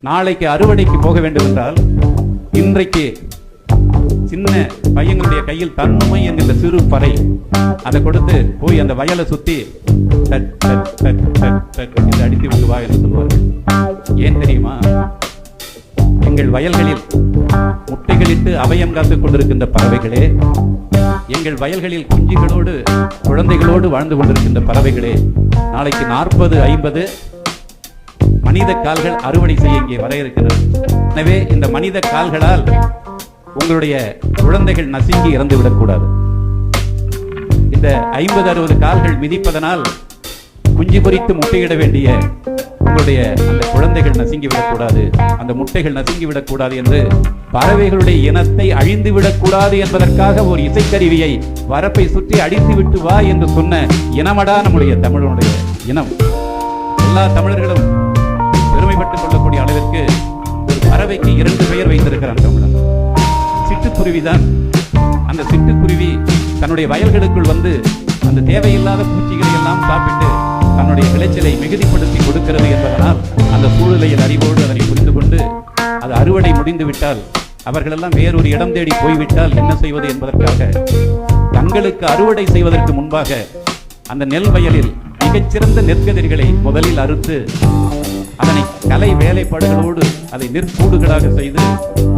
நாளைக்கு அறுவடைக்கு போக வேண்டும் என்றால் இன்றைக்கு சின்ன பையங்களுடைய கையில் தன்மை என்கிற சிறு பறை அதை கொடுத்து போய் அந்த வயலை சுத்தி அடித்து விட்டு வா என்று சொல்வார்கள். ஏன் தெரியுமா? எங்கள் வயல்களில் முட்டைகளிட்டு அபயம் காத்துக் கொண்டிருக்கின்ற பறவைகளே, எங்கள் வயல்களில் குஞ்சுகளோடு குழந்தைகளோடு வாழ்ந்து கொண்டிருக்கின்ற பறவைகளே, நாளைக்கு 40-50 மனித கால்கள் அறுவடை செய்ய இங்கே வர இருக்கிறது. எனவே இந்த மனித கால்களால் உங்களுடைய குழந்தைகள் நசுங்கி இறந்து விடக்கூடாது. இந்த 50-60 கால்கள் மிதிப்பதனால் குஞ்சு பொறித்து முட்டையிட வேண்டிய உங்களுடைய அந்த குழந்தைகள் நசுங்கி விடக்கூடாது, அந்த முட்டைகள் நசுங்கி விடக்கூடாது என்று பறவைகளுடைய இனத்தை அழிந்து விடக்கூடாது என்பதற்காக ஒரு இசைக்கருவியை வரப்பை சுற்றி அடித்து விட்டு வா என்று சொன்ன இனமடா நம்முடைய தமிழனுடைய இனம். எல்லா தமிழர்களும் பெருமைப்பட்டுக் கொள்ளக்கூடிய அளவிற்கு ஒரு பறவைக்கு 2 பெயர் வைத்திருக்கிறான் தமிழன். சிட்டுக்குருவிதான். அந்த சிட்டுக்குருவி தன்னுடைய வயல்களுக்குள் வந்து அந்த தேவையில்லாத பூச்சிகளை எல்லாம் சாப்பிட்டு தன்னுடைய விளைச்சலை மிகுதிப்படுத்தி கொடுக்கிறது என்பதனால் அந்த சூழ்நிலையில் அறிவோடு அதனை புரிந்து கொண்டு அது அறுவடை முடிந்து விட்டால் அவர்களெல்லாம் வேறொரு இடம் தேடி போய்விட்டால் என்ன செய்வது என்பதற்காக தங்களுக்கு அறுவடை செய்வதற்கு முன்பாக அந்த நெல் வயலில் மிகச்சிறந்த நெற்கதிர்களை முதலில் அறுத்து அதனை கலை வேலைப்பாடுகளோடு அதை நெற்கூடுகளாக செய்து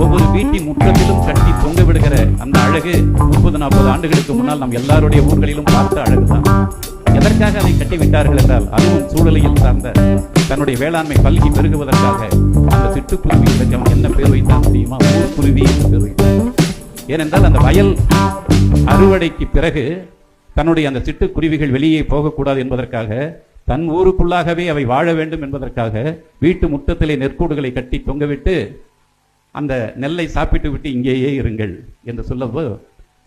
ஒவ்வொரு வீட்டின் முற்றத்திலும் கட்டி தொங்க விடுகிற அந்த அழகு 30-40 ஆண்டுகளுக்கு முன்னால் நாம் எல்லாருடைய ஊர்களிலும் பார்த்த அழகுதான். எதற்காக அதை கட்டிவிட்டார்கள் என்றால் அதுவும் சூழலையில் சார்ந்த தன்னுடைய வேளாண்மை பல்கி பெருகுவதற்காக அந்த சிட்டுக்குருவி அவன் என்ன பேர் வைத்தான் தெரியுமா? ஊர்க்குருவி என்று பேர் வைத்தான். ஏனென்றால் அந்த வயல் அறுவடைக்கு பிறகு தன்னுடைய அந்த சிட்டுக்குருவிகள் வெளியே போகக்கூடாது என்பதற்காக தன் ஊருக்குள்ளாகவே அவை வாழ வேண்டும் என்பதற்காக வீட்டு முற்றத்திலே நெற்கூடுகளை கட்டி தொங்கவிட்டு அந்த நெல்லை சாப்பிட்டு விட்டு இங்கேயே இருங்கள் என்று சொல்லப்போ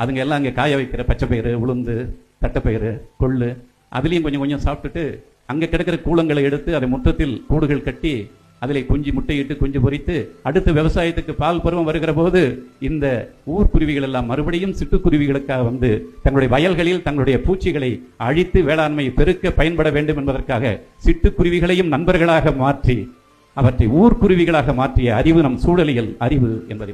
அதுங்க எல்லாம் அங்கே காய வைக்கிற பச்சைப்பயிறு, உளுந்து, தட்டைப்பயிறு, கொள்ளு அதுலேயும் கொஞ்சம் கொஞ்சம் சாப்பிட்டுட்டு அங்கே கிடக்கிற கூளங்களை எடுத்து அதை முற்றத்தில் கூடுகள் கட்டி அதில் குஞ்சு முட்டையிட்டு குஞ்சு பொறித்து அடுத்த விவசாயத்துக்கு பால் பருவம் வருகிற போது இந்த ஊர்க்குருவிகள் எல்லாம் மறுபடியும் சிட்டுக்குருவிகளுக்காக வந்து தங்களுடைய வயல்களில் தங்களுடைய பூச்சிகளை அழித்து வேளாண்மை பெருக்க பயன்பட வேண்டும் என்பதற்காக சிட்டுக்குருவிகளையும் நண்பர்களாக மாற்றி அவற்றை ஊர்க்குருவிகளாக மாற்றிய அறிவு நம் சூழலியல் அறிவு என்பதை